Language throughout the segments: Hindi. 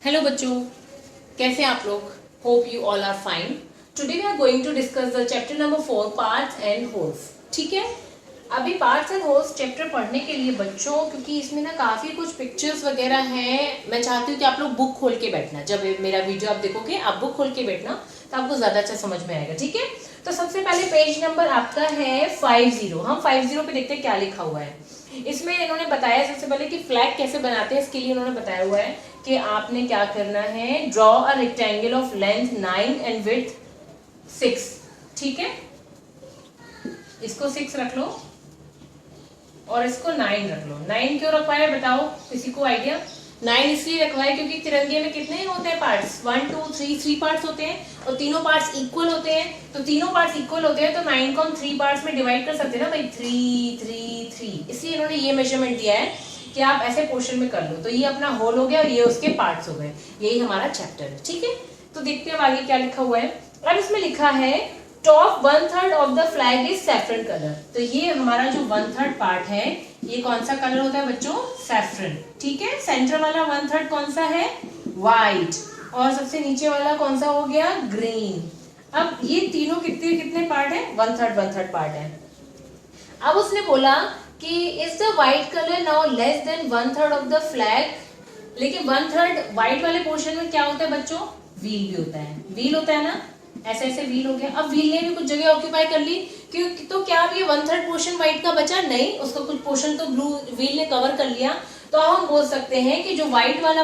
हेलो बच्चों, कैसे हैं आप लोग? Hope you all are fine. Today we are going to discuss the chapter number 4 parts and wholes. ठीक है, अभी पार्ट्स एंड होल्स चैप्टर पढ़ने के लिए बच्चों, क्योंकि इसमें ना काफ़ी कुछ पिक्चर्स वगैरह हैं, मैं चाहती हूँ कि आप लोग बुक खोल के बैठना। जब मेरा वीडियो आप देखोगे आप बुक खोल के बैठना तो आपको ज़्यादा अच्छा समझ में आएगा। ठीक है, तो सबसे पहले पेज नंबर आपका है 50। हम 50 पे देखते हैं क्या लिखा हुआ है। इसमें इन्होंने बताया सबसे पहले कि फ्लैग कैसे बनाते हैं। इसके लिए उन्होंने बताया हुआ है कि आपने क्या करना है, draw a rectangle of length 9 and width 6। ठीक है, इसको 6 रख लो और इसको 9 रख लो। 9 क्यों रखवाया है बताओ, किसी को आइडिया? 9 इसलिए रखवाया क्योंकि तिरंगे में कितने होते हैं पार्ट्स? 1 2 3 पार्ट्स होते हैं और तीनों पार्ट्स इक्वल होते हैं। तो तीनों पार्ट्स इक्वल होते हैं तो 9 को हम 3 पार्ट्स में डिवाइड कर सकते हैं ना भाई, 3 3 3। इसलिए इन्होंने ये मेजरमेंट दिया है कि आप ऐसे पोर्शन में कर लो। तो ये अपना होल हो गया और ये उसके पार्ट्स हो गए। यही हमारा चैप्टर है। ठीक है, तो देखते हैं आगे क्या लिखा हुआ है। अब इसमें लिखा है top 1/3 of the flag is saffron colour. तो ये हमारा जो 1/3 पार्ट है, ये कौन सा कलर होता है बच्चों? सैफरन। ठीक है, सेंटर वाला 1/3 कौन सा है? व्हाइट। और सबसे नीचे वाला कौन सा हो गया? ग्रीन। अब ये तीनों कितने कितने पार्ट है? 1/3 पार्ट है। अब उसने बोला कि is the white colour now less than 1/3 of the flag. लेकिन 1/3 व्हाइट वाले पोर्शन में क्या होता है बच्चों? व्हील भी होता है। व्हील होता है ना, ऐसे ऐसे व्हील हो गया। अब व्हील ने भी कुछ जगह ऑक्यूपाई कर ली, क्योंकि तो क्या अब ये 1/3 पोर्शन व्हाइट का बचा? नहीं, उसका कुछ पोर्शन तो ब्लू व्हील ने कवर कर लिया। तो हम बोल सकते हैं कि जो व्हाइट वाला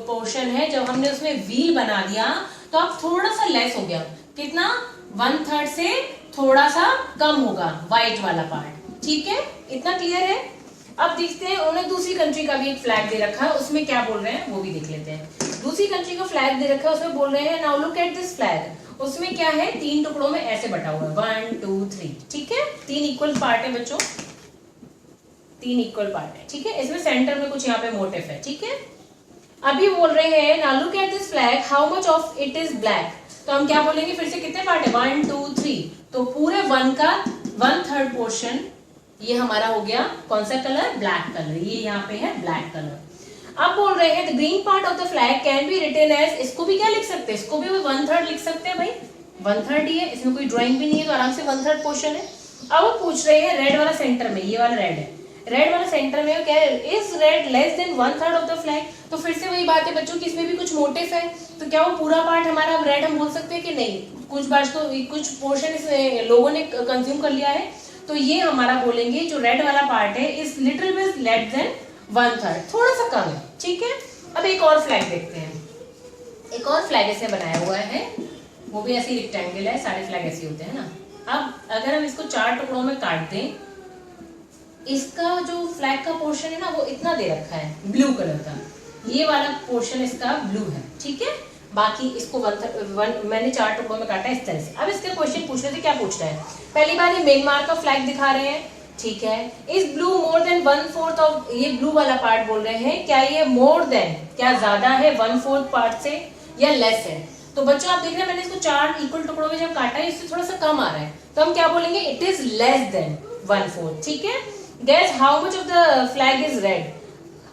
पोर्शन है, जब हमने उसमें व्हील बना दिया तो अब थोड़ा सा लेस हो गया। कितना? 1/3 से थोड़ा सा कम होगा व्हाइट वाला पार्ट। ठीक है, इतना क्लियर है? अब देखते हैं, उन्होंने दूसरी कंट्री का भी एक फ्लैग दे रखा है, उसमें क्या बोल रहे हैं वो भी देख लेते हैं। दूसरी कंट्री का फ्लैग दे रखा है, उसमें बोल रहे हैं now look at this flag. उसमें क्या है? 3 टुकड़ों में ऐसे बटा हुआ है, 1 2 3। ठीक है, 3 इक्वल पार्ट है बच्चों, 3 इक्वल पार्ट है। ठीक है, इसमें सेंटर में कुछ यहाँ पे मोटिव है। ठीक है, अभी बोल रहे हैं now look at this flag how much of it is black. तो हम क्या बोलेंगे फिर से? कितने पार्ट है? 1 2 3। तो पूरे 1 का 1/3 पोर्शन ये हमारा हो गया कौन सा कलर? Black colour. ये यहाँ पे है ब्लैक कलर। अब बोल रहे हैं the green part of the flag can be written as. इसको भी क्या लिख सकते हैं? इसको भी 1/3 लिख सकते हैं भाई, 1/3 ही है, इसमें कोई ड्राइंग भी नहीं है तो आराम से 1/3 पोर्शन है। अब वो पूछ रहे हैं रेड वाला सेंटर में, ये वाला रेड है, रेड वाला सेंटर में क्या है? Is red less than 1/3 of the flag. तो फिर से वही बात है बच्चों की, इसमें भी कुछ मोटिव है। तो क्या वो पूरा पार्ट हमारा अब रेड हम बोल सकते हैं कि नहीं? कुछ बात तो कुछ पोर्शन इस लोगों ने कंज्यूम कर लिया है। तो ये हमारा बोलेंगे जो रेड वाला पार्ट है is little bit less than 1/3, थोड़ा सा कम है। ठीक है, अब एक और फ्लैग देखते हैं। एक और फ्लैग ऐसे बनाया हुआ है, वो भी ऐसी रेक्टेंगल है, सारे फ्लैग ऐसे होते हैं ना। अब अगर हम इसको 4 टुकड़ों में काट दें, इसका जो फ्लैग का पोर्शन है ना वो इतना दे रखा है ब्लू कलर का, ये वाला पोर्शन इसका ब्लू है। ठीक है, बाकी इसको मैंने 4 टुकड़ों में काटा इस तरह से। अब इसके क्वेश्चन पूछ रहे थे, क्या पूछ रहा है? पहली बार ये म्यांमार का फ्लैग दिखा रहे हैं। ठीक है, is blue more than 1/4 of, ये ब्लू वाला पार्ट बोल रहे हैं, क्या ये मोर देन, क्या ज्यादा है 1/4 पार्ट से या लेस है? तो बच्चों आप देख रहे हैं मैंने इसको 4 इक्वल टुकड़ों में जब काटा है, इससे थोड़ा सा कम आ रहा है, तो हम क्या बोलेंगे? It is less than 1/4। ठीक है, guess how much of the flag is red.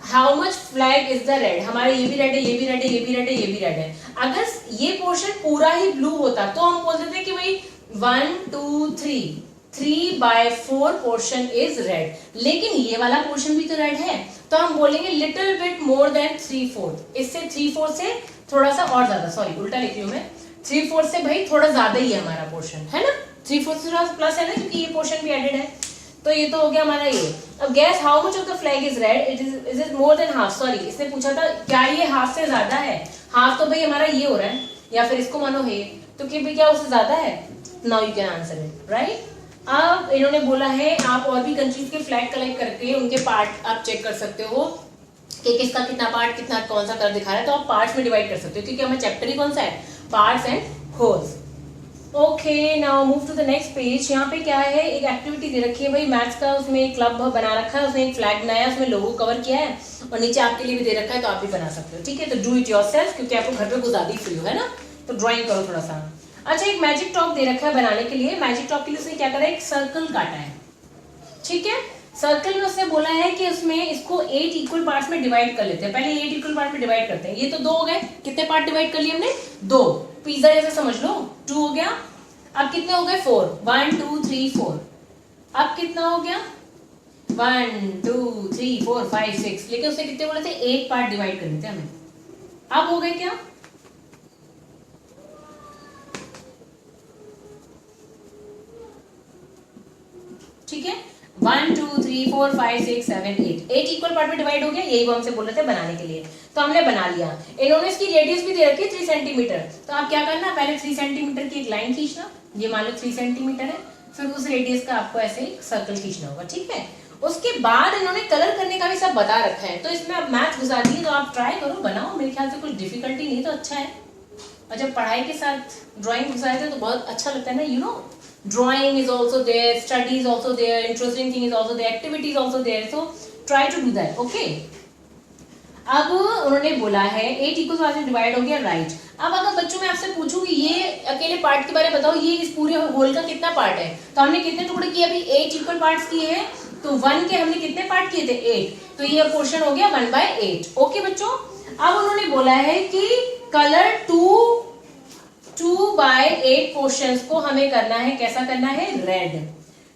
How much flag is the red? हमारे ये भी रेड है, ये भी रेड है, ये भी रेड है, ये भी रेड है। अगर ये पोर्शन पूरा ही ब्लू होता तो हम बोल देते कि भाई 1 2 3 3/4 पोर्शन इज रेड। लेकिन ये वाला पोर्शन भी तो रेड है, तो हम बोलेंगे लिटिल बिट मोर देन 3/4। इससे 3/4 से थोड़ा सा और ज्यादा, सॉरी उल्टा लिख रही हूँ मैं, 3/4 से भाई थोड़ा ज्यादा ही है हमारा पोर्शन, है ना? 3/4 से थोड़ा प्लस है ना, क्योंकि ये पोर्शन भी एडेड है। तो ये तो हो गया हमारा ये। अब gas how much of the flag is red, is it more than half. Sorry, इसने पूछा था क्या ये हाफ से ज्यादा है? हाफ तो भाई हमारा ये हो रहा है, या फिर इसको मानो है, तो कि भाई क्या उससे ज्यादा है? Now you can answer it, right? अब इन्होंने बोला है आप और भी कंट्रीज के फ्लैग कलेक्ट करके उनके पार्ट आप चेक कर सकते हो कि किसका कितना पार्ट, कितना कौन सा कलर दिखा रहा है। तो आप पार्ट्स में डिवाइड कर सकते हो, क्योंकि हमारा चैप्टर ही कौन सा है? Parts and wholes. Okay, now move to the next page. यहाँ पे क्या है? एक एक्टिविटी दे रखी है भाई मैथ्स का, उसमें एक क्लब बना रखा है, उसमें एक फ्लैग बनाया है, उसमें लोगो कवर किया है और नीचे आपके लिए भी दे रखा है, तो आप भी बना सकते हो। ठीक है, तो डू इट योरसेल्फ, क्योंकि आपको घर पे कुछ ज्यादा ही फ्री हो, है ना? तो ड्राइंग करो थोड़ा सा। अच्छा, एक मैजिक टॉप दे रखा है बनाने के लिए। मैजिक टॉप के लिए उसने क्या करा है? एक सर्कल काटा है। ठीक है, सर्कल में उसने बोला है कि उसमें इसको 8 इक्वल पार्ट्स में डिवाइड कर लेते हैं। पहले 8 इक्वल पार्ट में डिवाइड करते हैं। ये तो 2 हो गए, कितने पार्ट डिवाइड कर लिए हमने? 2। पिज्जा जैसे समझ लो, 2 हो गया। अब कितने हो गए? 4। 1 2 3 4। अब कितना हो गया? 1 2 3 4 5 6। लेकिन उसने कितने बोले थे? 8 पार्ट डिवाइड करने थे हमें। अब हो गए क्या? ठीक है, 1 2 3 4 5 6 7 8 8 इक्वल पार्ट में डिवाइड हो गया। यही वो हमसे बोल रहे थे बनाने के लिए, तो हमने बना लिया। इन्होंने इसकी रेडियस भी दे रखी है 3 सेंटीमीटर। तो आप क्या करना, पहले 3 सेंटीमीटर की एक लाइन खींचना। ये मान लो 3 सेंटीमीटर है, फिर उस रेडियस का आपको ऐसे एक सर्कल खींचना होगा। ठीक है, उसके बाद इन्होंने कलर करने का भी सब बता रखा है। तो इसमें आप मैथ घुसा दिए, तो आप ट्राई करो, बनाओ। मेरे ख्याल से कुछ डिफिकल्टी नहीं, तो अच्छा है। और जब पढ़ाई के साथ ड्राइंग घुसाए थे तो बहुत अच्छा लगता है ना, you know. drawing is also there, study is also there, interesting thing is also there, activity is also there, so try to do that, okay? अब उन्होंने बोला है 8 इक्वल पार्ट में डिवाइड हो गया, राइट। अब अगर बच्चों में आपसे पूछूं कि ये अकेले पार्ट के बारे में बताओ, ये इस पूरे होल का कितना पार्ट है, तो हमने कितने टुकड़े किए? अभी 8 इक्वल पार्ट्स किए हैं, तो 1 के हमने कितने पार्ट किए थे? 8। तो ये पोर्शन हो गया 1/8। ओके बच्चों, अब उन्होंने बोला है कि कलर 2/8 पोर्शंस को हमें करना है। कैसा करना है? रेड।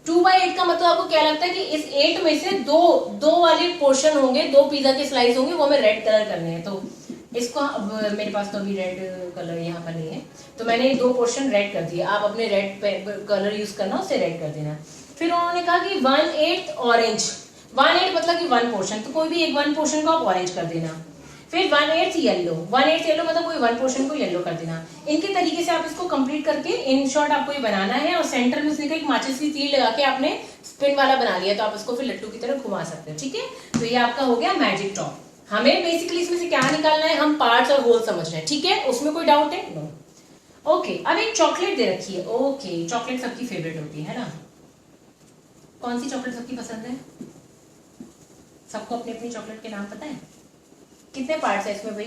2/8 का मतलब आपको क्या लगता है कि इस 8 में से दो वाले पोर्शन होंगे, 2 पिज्जा के स्लाइस होंगे, वो हमें रेड कलर करने हैं। तो इसको मेरे पास तो अभी रेड कलर यहाँ पर नहीं है, तो मैंने 2 पोर्शन रेड कर दिए। आप अपने रेड कलर यूज करना, उससे रेड कर देना। फिर उन्होंने कहा कि 1/8 ऑरेंज। 1/8 मतलब कि 1 पोर्शन, तो कोई भी एक 1 पोर्शन को आप ऑरेंज कर देना। फिर 1/8 येलो। 1/8 येलो मतलब कोई 1 पोर्शन को येलो कर देना। इनके तरीके से आप इसको कंप्लीट करके इन शॉर्ट आपको ये बनाना है। और सेंटर में उसने एक माचिस की तीर लगा के आपने स्पिन वाला बना लिया, तो आप इसको फिर लट्टू की तरह घुमा सकते हो। ठीक है, तो ये आपका हो गया मैजिक टॉप। हमें बेसिकली इसमें से क्या निकालना है? हम पार्ट्स और होल समझ रहे हैं। ठीक है, उसमें कोई डाउट है? नो। ओके, अब एक चॉकलेट दे रखी है। ओके, चॉकलेट सबकी फेवरेट होती है ना। कौन सी चॉकलेट सबकी पसंद है? सबको अपनी अपनी चॉकलेट के नाम पता है? कितने पार्ट्स है इसमें भाई?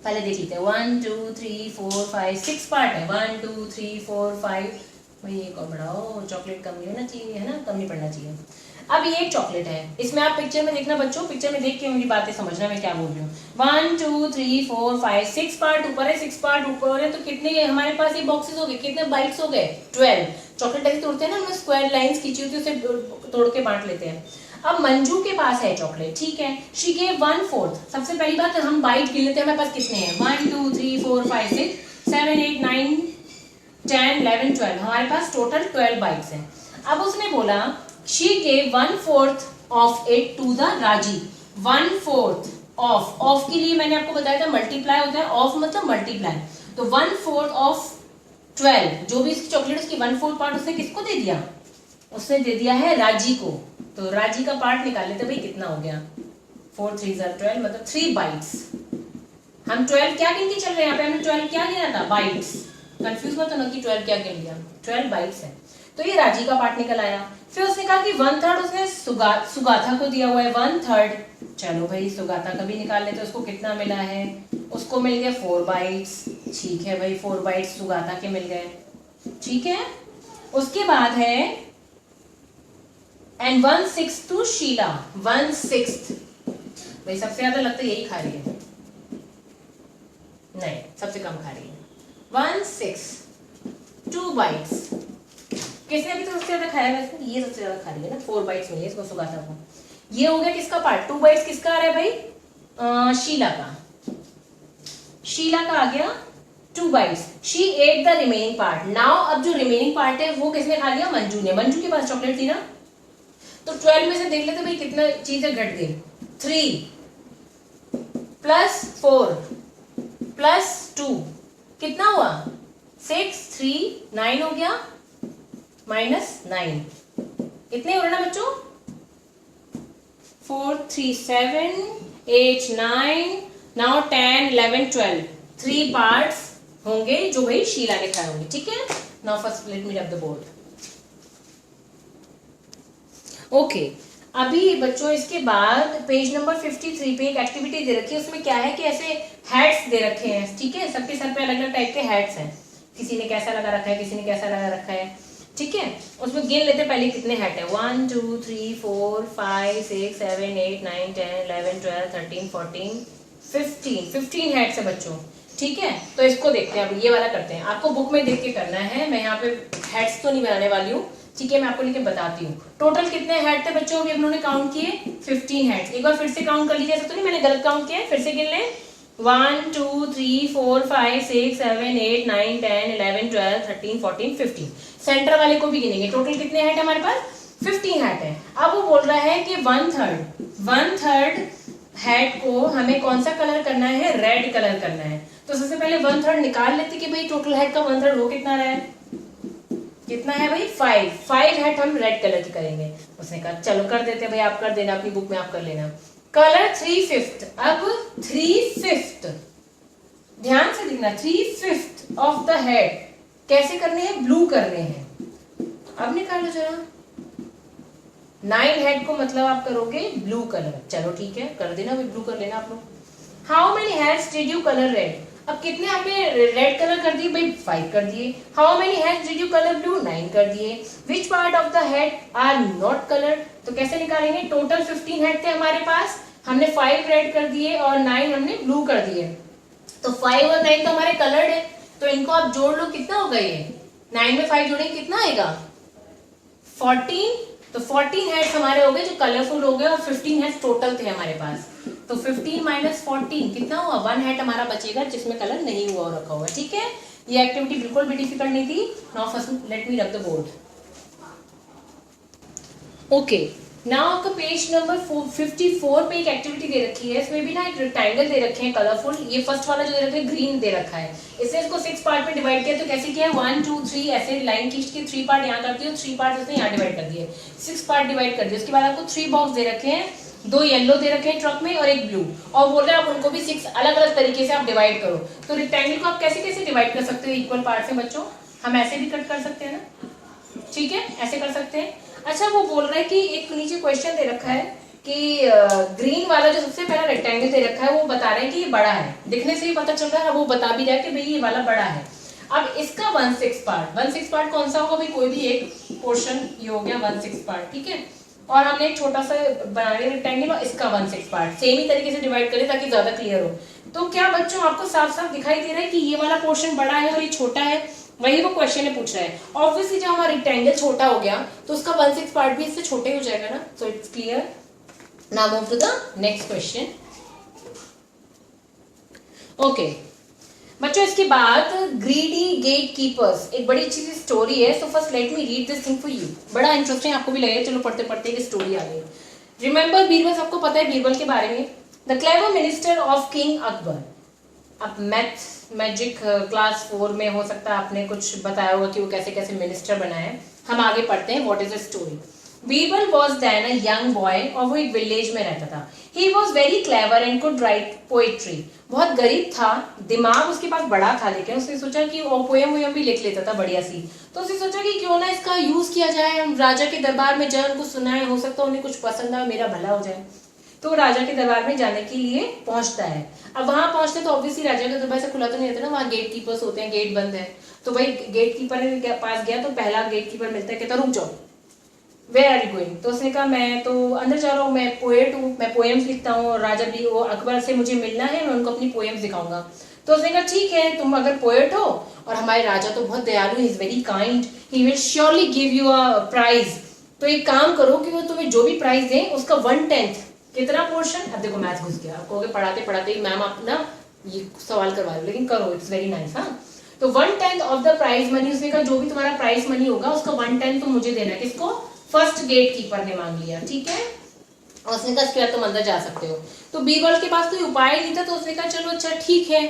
पहले देख लेते हैं। 1 2 3 4 5 6 पार्ट है। 1 2 3 4 5। भाई एक और बढ़ाओ, चॉकलेट कम नहीं होना चाहिए, है ना, कम नहीं पड़ना चाहिए। अब ये एक चॉकलेट है, इसमें आप पिक्चर में देखना बच्चों, पिक्चर में देख के मेरी बातें समझना मैं क्या बोल रही हूँ। 1 2 3 4 5 6 पार्ट ऊपर है, 6 पार्ट ऊपर है, तो कितने हमारे पास ये बॉक्सेस हो गए? कितने बाइट्स हो गए? 12। चॉकलेट ऐसे तोड़ते हैं ना, हमने स्क्वायर लाइंस खींची होती है, उसे तोड़ के बांट लेते हैं। अब मंजू के पास है चॉकलेट, ठीक है, शी गेव 1/4। सबसे पहली बात हम बाइट गिन लेते हैं, हमारे पास कितने हैं? 1 2 3 4 5 6 7 8 9 10 11 12। हमारे पास टोटल 12 बाइट्स हैं। अब उसने बोला she gave 1/4 of it to the Raji. 1/4 of के लिए मैंने आपको बताया था मल्टीप्लाई होता है, ऑफ मतलब मल्टीप्लाई। तो 1/4 ऑफ 12, जो भी इसकी चॉकलेट उसकी 1/4 पार्ट उसने किसको दे दिया? उसने दे दिया है राजी को। तो राजी का पार्ट निकाल लेते भाई, कितना हो गया? 4 3 12 मतलब 3 बाइट्स। हम 12 क्या गिन के चल रहे हैं? यहाँ पे हमने 12 क्या गिना था? बाइट्स। कंफ्यूज मत होना कि 12 क्या गिन लिया, 12 बाइट्स है। तो ये राजी का पार्ट निकल आया। फिर उसने कहा कि 1/3 उसने सुगाथा को दिया हुआ है, 1/3। चलो भाई सुगाथा का भी निकाल लेते, उसको कितना मिला है? उसको मिल गया 4 बाइट्स। ठीक है भाई, 4 बाइट्स सुगाथा के मिल गए। ठीक है, उसके बाद है एंड 1/6 टू शीला। 1/6 भाई सबसे ज्यादा लगता है यही खा रही है, नहीं सबसे कम खा रही है। 1/6 2 बाइट्स। किसने अभी तो सबसे ज्यादा खाया है इसमें? ये सबसे ज्यादा खा रही है ना, 4 बाइट्स मिली इसको सुगाथा को। ये हो गया किसका पार्ट? 2 बाइट्स किसका आ रहा है भाई? शीला का। शीला का आ गया 2 bytes. She at the remaining part. Now अब जो रिमेनिंग पार्ट है वो किसने खा लिया? मंजू ने। मंजू के पास चॉकलेट थी ना, तो 12 में से देख लेते भाई कितना चीजें घट गई। 3 प्लस 4 प्लस 2 कितना हुआ? 6 3 9 हो गया, माइनस 9 कितने हो रहे ना बच्चों? 4 3 7 8 9 नाउ 10 11 12। 3 पार्ट्स होंगे जो भाई शीला ने खाए होंगे। ठीक है, नाउ फर्स्ट लेट मी रब द बोर्ड। ओके, अभी बच्चों इसके बाद पेज नंबर 53 पे एक एक्टिविटी दे रखी है। उसमें क्या है कि ऐसे हैट्स दे रखे हैं। ठीक है, सबके सर पे अलग अलग टाइप के हैट्स हैं। किसी ने कैसा लगा रखा है, किसी ने कैसा लगा रखा है। ठीक है, उसमें गिन लेते पहले कितने हेड है। 1 2 3 4 5 6 7 8 9 10 11 12 13 14 15 हेड्स है बच्चों। ठीक है, तो इसको देखते हैं, अब ये वाला करते हैं। आपको बुक में देख के करना है, मैं यहाँ पे हेड्स तो नहीं बनाने वाली हूँ। ठीक है, मैं आपको लेके बताती हूँ टोटल कितने हेड थे बच्चों। अभी हम लोगों ने काउंट किए 15 हेड्स। एक बार फिर से काउंट कर लीजिए, ऐसा तो नहीं मैंने गलत काउंट किया है, फिर से गिन लें। 1 2 3 4 5 6 7 8 9 10 11 12 13 14 15। सेंटर वाले को भी गिनेंगे। टोटल कितने हेड हमारे पास 15 हेड है। अब वो बोल रहा है कि 1/3 हेड को हमें कौन सा कलर करना है, रेड कलर करना है। तो सबसे पहले 1/3 निकाल लेते कि भाई टोटल हेड का 1/3 वो कितना रहा है, कितना है भाई 5 हेड हम रेड कलर की करेंगे। उसने कहा चलो कर देते भाई, आप कर देना, अपनी बुक में आप कर लेना। कलर 3/5। अब 3/5 ध्यान से देखना, 3/5 ऑफ द हेड कैसे करने हैं, ब्लू करने हैं। अब निकालो जरा, 9 हेड को मतलब आप करोगे ब्लू कलर। चलो ठीक है, कर देना भाई, ब्लू कर लेना आप लोग। How many heads did you colour red. अब कितने आपने रेड कलर कर दिए भाई, 5 कर दिए। How many heads did you colour blue, 9 कर दिए। Which part of the head are not colour, तो कैसे निकालेंगे। टोटल 15 हेड थे हमारे पास, हमने 5 रेड कर दिए और 9 हमने ब्लू कर दिए। तो 5 और 9 तो हमारे कलर्ड है, तो इनको आप जोड़ लो, कितना होगा ये 9 में 5 जोड़ेंगे कितना आएगा 14। तो 14 हेड्स हमारे हो गए जो कलरफुल हो गए, और 15 हेड्स टोटल थे हमारे पास। तो 15 माइनस 14 कितना हुआ, 1 हेड हमारा बचेगा जिसमें कलर नहीं हुआ और रखा हुआ। ठीक है, ये एक्टिविटी बिल्कुल भी डिफिकल्ट नहीं थी। नाउ फर्स्ट लेट मी रख द बोर्ड। ओके, नाउ आपका पेज नंबर 54 पे एक एक्टिविटी दे रखी है। इसमें भी ना एक रेक्टेंगल दे रखे हैं कलरफुल। ये फर्स्ट वाला जो दे रखा है ग्रीन दे रखा है। इसने इसको 6 पार्ट में डिवाइड किया। तो कैसे किया है, 1 2 3 ऐसे लाइन खींच के 3 पार्ट यहाँ कर दिए, 3 पार्ट इसने यहाँ डिवाइड कर दिए, 6 पार्ट डिवाइड कर दिए। उसके बाद आपको 3 बॉक्स दे रखे हैं, 2 येलो दे रखे हैं ट्रक में और एक ब्लू, और बोल रहे हैं आप उनको भी 6 अलग अलग तरीके से आप डिवाइड करो। तो रेक्टेंगल को आप कैसे कैसे डिवाइड कर सकते हो इक्वल पार्ट में बच्चों, हम ऐसे भी कट कर सकते हैं ना, ठीक है ऐसे कर सकते हैं। अच्छा, वो बोल रहा है कि एक नीचे क्वेश्चन दे रखा है कि ग्रीन वाला जो सबसे पहला रेक्टेंगल दे रखा है वो बता रहे हैं कि ये बड़ा है, दिखने से ही पता चल रहा है। वो बता भी रहा है कि भाई ये वाला बड़ा है। अब इसका 1/6 पार्ट कौन सा होगा भाई, कोई भी एक पोर्शन, ये हो गया 1/6 पार्ट। ठीक है, और हमने एक छोटा सा बना लिया रेक्टेंगल और इसका 1/6 पार्ट सेम ही तरीके से डिवाइड करें ताकि ज्यादा क्लियर हो। तो क्या बच्चों आपको साफ साफ दिखाई दे रहा है कि ये वाला पोर्शन बड़ा है और ये छोटा है, वही वो क्वेश्चन में पूछ रहा है। ऑब्वियसली जब हमारा रेक्टेंगल छोटा हो गया तो उसका 1/6 पार्ट भी इससे छोटे हो जाएगा ना। So it's clear. Now move to the next question. Okay बच्चों, इसके बाद ग्रीडी गेट कीपर्स, एक बड़ी अच्छी सी स्टोरी है। So first let me read this thing for you. बड़ा इंटरेस्टिंग आपको भी लगेगा, चलो पढ़ते पढ़ते एक स्टोरी आ गई। रिमेंबर बीरबल, सबको पता है बीरबल के बारे में। The clever minister of king Akbar. अब मैजिक क्लास 4 में हो सकता है आपने कुछ बताया होगा कि वो कैसे कैसे मिनिस्टर बना है। हम आगे पढ़ते हैं, what is the story. Birbal was then a young boy, और वो एक विलेज में रहता था। He was very clever and could write poetry. बहुत गरीब था, दिमाग उसके पास बड़ा था, लेकिन उसने सोचा कि वो पोएम वोएम भी लिख लेता था बढ़िया सी। तो उसने सोचा कि क्यों ना इसका यूज किया जाए, राजा के दरबार में जाए, उनको सुनाए, हो सकता है उन्हें कुछ पसंद आए, मेरा भला हो जाए। तो राजा के दरबार में जाने के लिए पहुंचता है। अब वहां पहुंचते तो ऑब्वियसली राजा का दरबार से खुला तो नहीं रहता ना, वहां गेट कीपर्स होते हैं, गेट बंद है। तो भाई गेट कीपर के पास गया तो पहला गेट कीपर मिलता है, कहता रुक जाओ, वेयर आर यू गोइंग। तो उसने कहा मैं तो अंदर जा रहा हूँ, मैं पोएट हूँ, मैं पोएम्स लिखता हूँ, और राजा भी वो अकबर से मुझे मिलना है, मैं उनको अपनी पोएम्स दिखाऊंगा। तो उसने कहा ठीक है, तुम अगर पोएट हो और हमारे राजा तो बहुत दयालु, is very kind, he will surely give you a prize. तो एक काम करो कि वो तुम्हें जो भी प्राइज दें उसका 1/10 कितना पोर्शन। अब देखो मैथ घुस गया, आपको पढ़ाते पढ़ाते ही मैम आप ना ये सवाल करवा रहे हो, लेकिन करो, इट्स वेरी नाइस। हाँ, तो 1/10 ऑफ द प्राइज मनी, उसने कहा जो भी तुम्हारा प्राइज मनी होगा उसका 1/10 तो मुझे देना है। किसको, फर्स्ट गेट कीपर ने मांग लिया। ठीक है, और उसने कहा इसके बाद तुम अंदर जा सकते हो। तो बीरबल के पास कोई उपाय नहीं था, तो उसने कहा चलो अच्छा ठीक है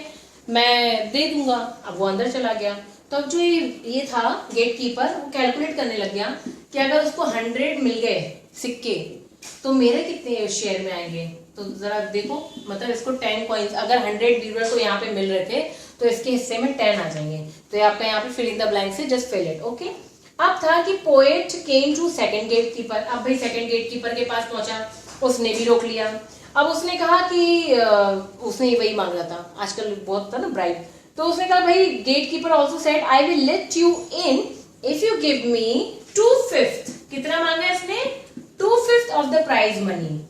मैं दे दूंगा। अब वो अंदर चला गया। तो अब जो ये था गेट कीपर, वो कैलकुलेट करने लग गया कि अगर उसको 100 मिल गए सिक्के तो मेरे कितने शेयर में आएंगे। तो जरा देखो, मतलब इसको 10 कॉइन्स, अगर 100 बीरबल को यहाँ पे मिल रहे थे तो इसके हिस्से में 10 आ जाएंगे। तो ये आपका यहाँ पे फिल इन द ब्लैंक से जस्ट फिल इट। ओके, अब था कि poet came to second gatekeeper. अब भाई सेकंड गेट कीपर के पास पहुंचा, उसने भी रोक लिया। अब उसने कहा कि उसने वही मांग रहा था, आजकल बहुत था ना ब्राइब। तो उसने कहा भाई gatekeeper also said I will let you in if you give me 2/5, कितना मांगा इसने? 2/5 ऑफ द प्राइज मनी।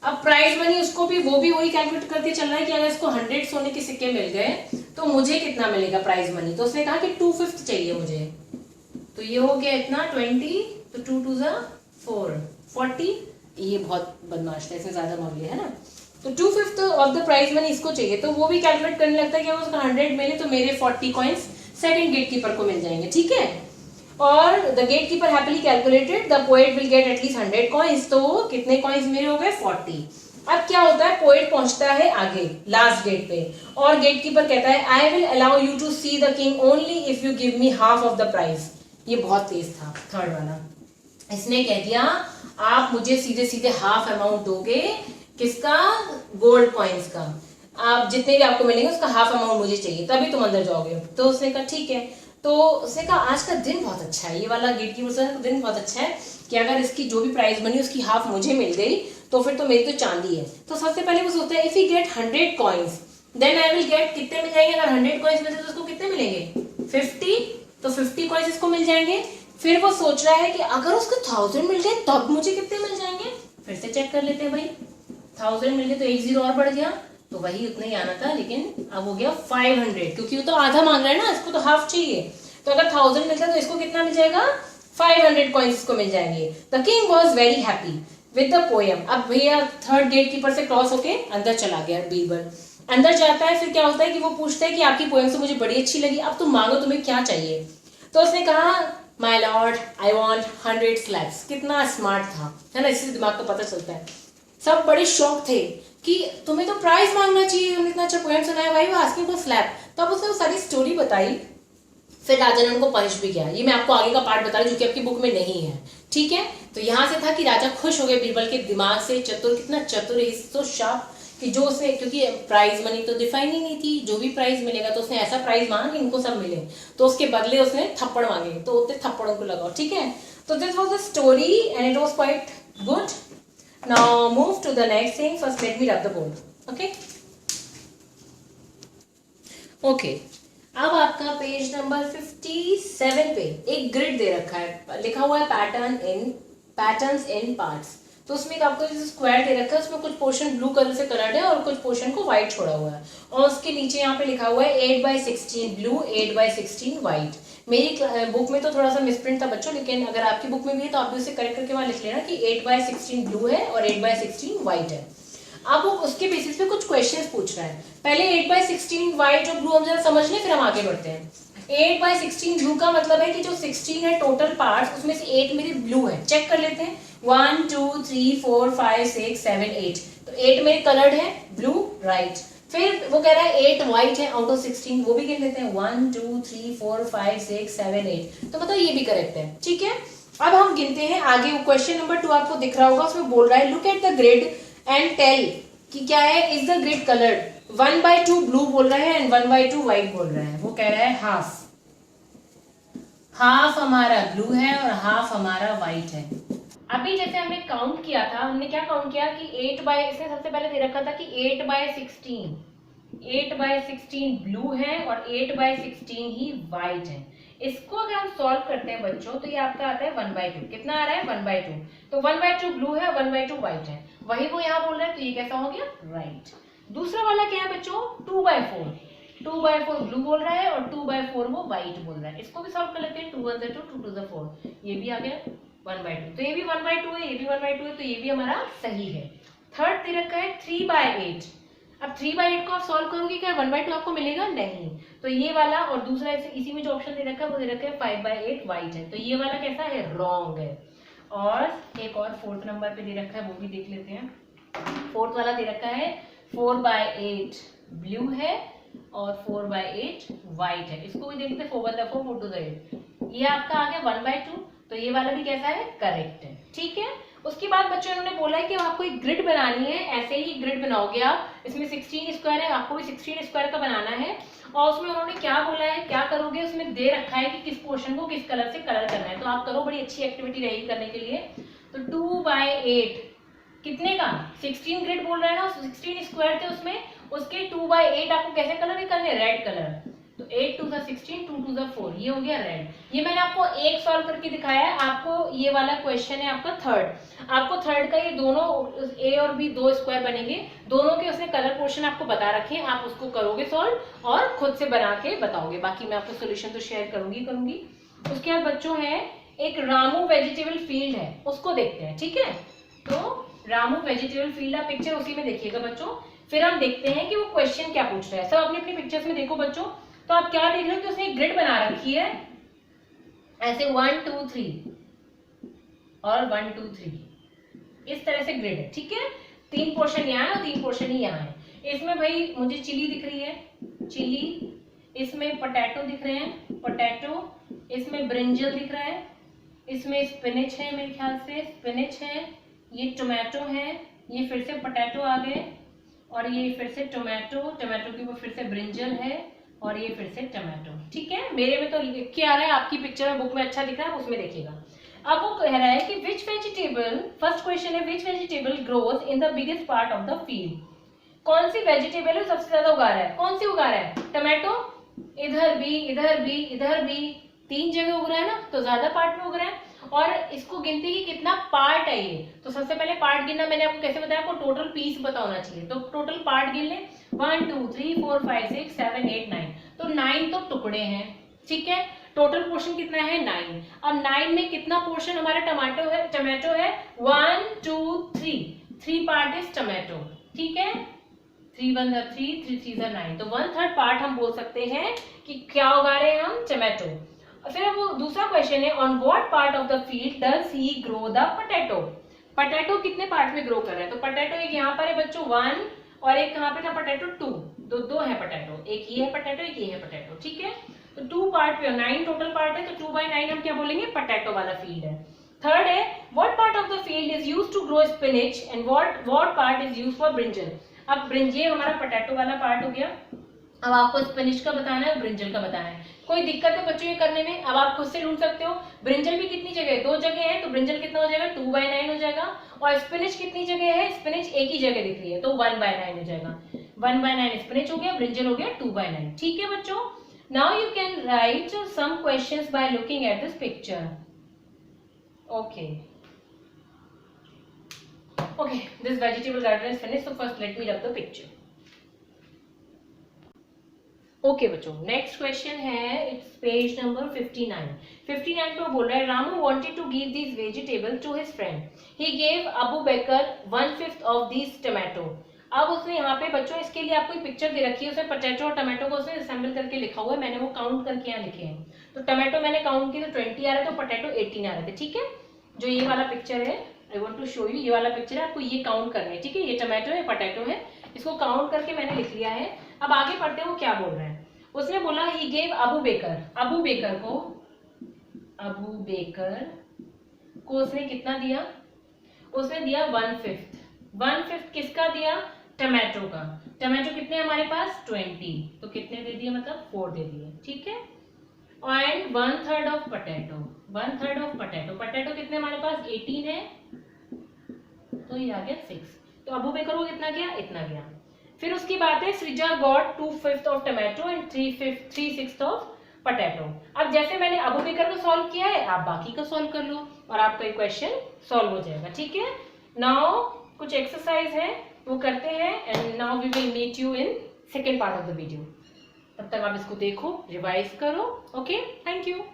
अब प्राइज मनी उसको भी वो भी वही कैलकुलेट करके चल रहा है कि अगर इसको 100 सोने के सिक्के मिल गए तो मुझे कितना मिलेगा प्राइज मनी। तो उसने कहा कि 2/5 चाहिए मुझे। तो ये हो गया इतना 20, तो 2 2 4 40। ये बहुत बदमाश था, इसने ज्यादा मांग लिया है ना। तो 2/5 ऑफ द प्राइज मनी इसको चाहिए, तो वो भी कैलकुलेट करने लगता है कि अगर उसको 100 मिले तो मेरे 40 कॉइन्स सेकंड गेट कीपर को मिल जाएंगे, ठीक है। और the gatekeeper happily calculated the poet will get at least 100 coins. तो कितने कॉइन्स मेरे हो गए? 40। अब क्या होता है, पोएट पहुंचता है आगे लास्ट गेट पे और गेट कीपर कहता है I will allow you to see the king only if you give me half of the prize. ये बहुत तेज था थर्ड वाला। इसने कह दिया आप मुझे सीधे सीधे हाफ अमाउंट दोगे, किसका? गोल्ड कॉइन्स का। आप जितने भी आपको मिलेंगे उसका हाफ अमाउंट मुझे चाहिए, तभी तुम अंदर जाओगे। तो उसने कहा ठीक है। तो उसने कहा आज का दिन बहुत अच्छा है, ये वाला गेट कीपर का दिन बहुत अच्छा है कि अगर इसकी जो भी प्राइस बनी उसकी हाफ मुझे मिल गई तो फिर तो मेरी तो चांदी है। तो सबसे पहले वो सोचता है if you get 100 coins then I will get, कितने मिल जाएंगे? अगर 100 कॉइन्स मिलते तो उसको कितने मिलेंगे? 50। तो 50 कॉइन्स इसको मिल जाएंगे। फिर वो सोच रहा है कि अगर उसको 1000 मिल गए तब मुझे कितने मिल जाएंगे। फिर से चेक कर लेते हैं भाई, 1000 मिल गए तो एक जीरो और बढ़ गया, तो वही उतना ही आना था, लेकिन अब हो गया 500 क्योंकि वो तो आधा मांग रहा है ना, इसको तो हाफ चाहिए। तो अगर 1000 मिलता तो इसको कितना मिल जाएगा? 500 कॉइन्स इसको मिल जाएंगे। The king was very happy with the poem. अब भैया थर्ड गेट कीपर से क्रॉस होके अंदर चला गया बीरबल। अंदर जाता है, फिर क्या होता है कि वो पूछता है कि आपकी पोएम तो मुझे बड़ी अच्छी लगी, अब तुम मांगो तुम्हें क्या चाहिए। तो उसने कहा my lord I want 100 slaps. कितना स्मार्ट था, है ना, इससे दिमाग का पता चलता है। सब बड़े शौक थे कि तुम्हें तो प्राइज मांगना चाहिए, तुमने इतना अच्छा पोएम सुनाया, भाई वो आस्किंग फॉर स्लैप। तो अब उसने वो सारी स्टोरी बताई, फिर राजा ने उनको पनिश भी किया। ये मैं आपको आगे का पार्ट बता रही हूँ जो कि आपकी बुक में नहीं है, ठीक है। तो यहाँ से था कि राजा खुश हो गए बीरबल के दिमाग से, चतुर, कितना चतुर है, तो शार्प कि जो उसे, क्योंकि प्राइज मनी तो डिफाइन ही नहीं थी, जो भी प्राइज मिलेगा तो उसने ऐसा प्राइज मांगा कि इनको सब मिले, तो उसके बदले उसने थप्पड़ मांगे, तो उतने थप्पड़ों को लगाओ, ठीक है। तो this was the story and it was quite good. Now move to the next thing. First let me rub the board. Okay. Okay. अब आपका पेज नंबर 57 पे एक ग्रिड दे रखा है, लिखा हुआ है पैटर्न्स इन पार्ट्स। तो उसमें आपको स्क्वायर दे रखा है, उसमें कुछ पोर्शन ब्लू कलर से कलर्ड है और कुछ पोर्शन को व्हाइट छोड़ा हुआ है, और उसके नीचे यहाँ पे लिखा हुआ है 8/16 ब्लू 8/16 व्हाइट। मेरी बुक में तो थोड़ा सा मिसप्रिंट था बच्चों, लेकिन अगर आपकी बुक में भी है तो आप भी उसे करेक्ट करके वहां लिख लेना कि 8/16 ब्लू है और 8/16 व्हाइट है। अब वो उसके बेसिस पे कुछ क्वेश्चंस पूछ रहा है। पहले 8/16 व्हाइट और ब्लू हम जरा समझ लें, फिर हम आगे बढ़ते हैं। 8/16 ब्लू का मतलब है कि जो 16 है टोटल पार्ट्स, उसमें से 8 मेरे ब्लू है। चेक कर लेते हैं, 1 2 3 4 5 6 7 8। तो 8 मेरे कलर्ड है ब्लू, राइट। फिर वो कह रहा है 8 व्हाइट है आउट ऑफ 16, वो भी गिन लेते हैं 1 2 3 4 5 6 7 8। तो मतलब ये भी करेक्ट है, ठीक है। अब हम गिनते हैं आगे। क्वेश्चन नंबर 2 आपको दिख रहा होगा, उसमें बोल रहा है look at the grid and tell कि क्या है, is the grid coloured. 1/2 blue बोल रहा है एंड 1/2 व्हाइट बोल रहा है। वो कह रहा है हाफ हमारा ब्लू है और हाफ हमारा व्हाइट है। अभी जैसे हमने काउंट किया था, हमने क्या काउंट किया कि इसने सबसे पहले दे रखा था कि 8/16 ब्लू है और 8/16 ही व्हाइट है। इसको अगर हम सॉल्व करते हैं बच्चों तो ये आपका आता है 1/2। कितना आ रहा है? 1/2। तो 1/2 ब्लू है, 1/2 व्हाइट है, वही वो यहाँ बोल रहा है, तो ये कैसा हो गया? राइट। दूसरा वाला क्या है बच्चों? 2/4। 2/4 ब्लू बोल रहा है और 2/4 वो व्हाइट बोल रहा है। इसको भी सॉल्व कर लेते हैं, 2 1 2 2 2 4, ये भी आ गया 1/2। तो ये भी 1/2 है, ये भी 1/2 है, तो ये भी हमारा सही है। थर्ड दे रखा है 3/8। अब 3/8 को आप सॉल्व करोगे क्या 1/2 आपको मिलेगा? नहीं। तो ये वाला और दूसरा इसी में जो ऑप्शन दे रखा है वो दे रखा है 5/8 व्हाइट है, तो ये वाला कैसा है? रॉन्ग है। और एक और फोर्थ नंबर पे दे रखा है, वो भी देख लेते हैं। फोर्थ वाला दे रखा है 4/8 ब्लू है और 4/8 व्हाइट है। इसको भी देखते हैं, 4 4 4 2 8, ये आपका आ गया 1/2। तो ये वाला भी कैसा है? करेक्ट है, ठीक है। उसके बाद बच्चों इन्होंने बोला है कि आपको एक ग्रिड बनानी है, ऐसे ही ग्रिड बनाओगे आप। इसमें 16 स्क्वायर है, आपको भी 16 स्क्वायर का बनाना है। और उसमें उन्होंने क्या बोला है, क्या करोगे, उसमें दे रखा है कि किस पोर्शन को किस कलर से कलर करना है। तो आप करो, बड़ी अच्छी एक्टिविटी रहेगी करने के लिए। तो 2/8 कितने का? 16 ग्रिड बोल रहा है ना, 16 स्क्वायर थे उसमें, उसके 2/8 आपको कैसे कलर करने? Red colour. तो तो 8 2 16, 2 2 4, ये हो गया रेड। ये मैंने आपको एक सॉल्व करके दिखाया है। आपको ये वाला क्वेश्चन है आपका थर्ड। आपको थर्ड का ये दोनों ए और बी दो स्क्वायर बनेंगे, दोनों के उसने कलर पोर्शन आपको बता रखे हैं, आप उसको करोगे सॉल्व और खुद से बना के बताओगे। बाकी मैं आपको सोल्यूशन तो शेयर करूंगी। उसके बाद बच्चों है एक रामू वेजिटेबल फील्ड है, उसको देखते हैं, ठीक है। तो रामू वेजिटेबल फील्ड, आप पिक्चर उसी में देखिएगा बच्चों, फिर हम देखते हैं कि वो क्वेश्चन क्या पूछ रहा है। सब अपनी अपनी पिक्चर्स में देखो बच्चों। तो आप क्या देख रहे हो कि उसने एक ग्रिड बना रखी है ऐसे 1 2 3 और 1 2 3, इस तरह से ग्रिड है, ठीक है। 3 पोर्शन यहाँ है और 3 पोर्शन ही यहाँ है। इसमें भाई मुझे चिली दिख रही है, चिली, इसमें पोटैटो दिख रहे हैं, पोटैटो, इसमें ब्रिंजल दिख रहा है, इसमें स्पिनच है, मेरे ख्याल से स्पिनच है, ये टोमेटो है, ये फिर से पोटैटो आ गए, और ये फिर से टोमेटो, टोमेटो के ऊपर फिर से ब्रिंजल है, और ये फिर से टोमेटो, ठीक है। मेरे में तो लिख के आ रहा है, आपकी पिक्चर में बुक में अच्छा दिख रहा है, उसमें देखिएगा। अब वो कह रहा है कि विच वेजिटेबल, फर्स्ट क्वेश्चन है which vegetable grows in the biggest part of the field. कौन सी वेजिटेबल है सबसे ज्यादा उगा रहा है, कौन सी उगा रहा है, टोमेटो, इधर भी इधर भी इधर भी, 3 जगह उग रहा है ना, तो ज्यादा पार्ट में उग रहा है। और इसको गिनते ही कितना पार्ट है ये, तो सबसे पहले पार्ट गिनना मैंने आपको कैसे बताया, आपको टोटल पीस पता होना चाहिए। तो टोटल पार्ट गिन ले, 1 2 3 4 5 6 7 8 9, तो 9 तो टुकड़े हैं, ठीक है। टोटल पोर्शन कितना है 9। अब 9 में कितना पोर्शन हमारा टमाटो है, टमाटो है 1 2 3 पार्ट इज टमाटो, ठीक है। 3 1 3 3 3 9, तो 1/3 पार्ट हम बोल सकते हैं कि क्या उगा रहे हैं हम, टमाटो। फिर वो दूसरा क्वेश्चन है on what part of the field does he grow the potato. Potato कितने पार्ट में ग्रो कर रहा है, तो पोटैटो एक यहाँ पर है बच्चों 1, और एक कहाँ पे था पोटैटो 2, दो है पोटैटो, एक ये है पोटैटो एक ये है पोटैटो, ठीक है। तो 2 पार्ट पे 9 टोटल पार्ट है, तो 2/9 हम क्या बोलेंगे, पोटैटो वाला फील्ड है। थर्ड है what part of the field is used to grow spinach and what part is used for brinjal. अब ब्रिंजल हमारा पोटैटो वाला पार्ट हो गया। अब आपको स्पिनच का बताना है, ब्रिंजल का बताना है। कोई दिक्कत है बच्चों ये करने में, अब आप खुद से ढूंढ सकते हो। ब्रिंजल भी कितनी जगह है, 2 जगह है, तो ब्रिंजल कितना हो जाएगा, 2/9 हो जाएगा। और स्पिनच कितनी जगह है, स्पिनच एक ही जगह दिख रही है, तो 1/9 हो जाएगा। 1/9 स्पिनच हो गया, ब्रिंजल हो गया 2/9, ठीक है बच्चों। Now you can write some questions by looking at this picture. Okay, this vegetable garden is finished, so first let me rub the picture. Okay बच्चों, नेक्स्ट क्वेश्चन है, इट्स पेज नंबर 59। 59 पे बोल रहा है Ramu wanted to give this vegetable to his friend, he gave Abu Baker 1/5 of this tomato. अब उसने यहाँ पे बच्चों इसके लिए आपको पिक्चर दे रखी है, उसने पोटैटो और टोमेटो को उसने असेंबल करके लिखा हुआ है, मैंने वो काउंट करके यहाँ लिखे हैं। तो टोमेटो मैंने काउंट किया तो 20 आ रहे थे, तो पोटैटो 18 आ रहे थे, ठीक है। जो ये वाला पिक्चर है, I want to show you, ये वाला पिक्चर है, आपको ये काउंट करना है, ठीक है। ये टोमेटो है, पोटैटो है, इसको काउंट करके मैंने लिख लिया है। अब आगे पढ़ते हैं वो क्या बोल रहे हैं। उसने बोला ही gave Abu baker, Abu baker को उसने कितना दिया, उसने दिया 1/5। 1/5 किसका दिया, टमाटो का। टमाटो कितने हमारे पास 20, तो कितने दे दिए, मतलब 4 दे दिए, ठीक है। And 1/3 of potato, 1/3 of potato, potato कितने हमारे पास 18 है, तो ये आ गया 6। तो अबू बेकर को कितना गया, इतना गया। फिर उसकी बात है Srija got 2/5 of tomato and 3/6 of potato. अब जैसे मैंने अबू बेकर को सॉल्व किया है, आप बाकी का सॉल्व कर लो और आपका ये क्वेश्चन सॉल्व हो जाएगा, ठीक है। नाउ कुछ एक्सरसाइज है वो करते हैं, and now we will meet you in second part of the video. तब तक आप इसको देखो, रिवाइज करो, ओके, थैंक यू।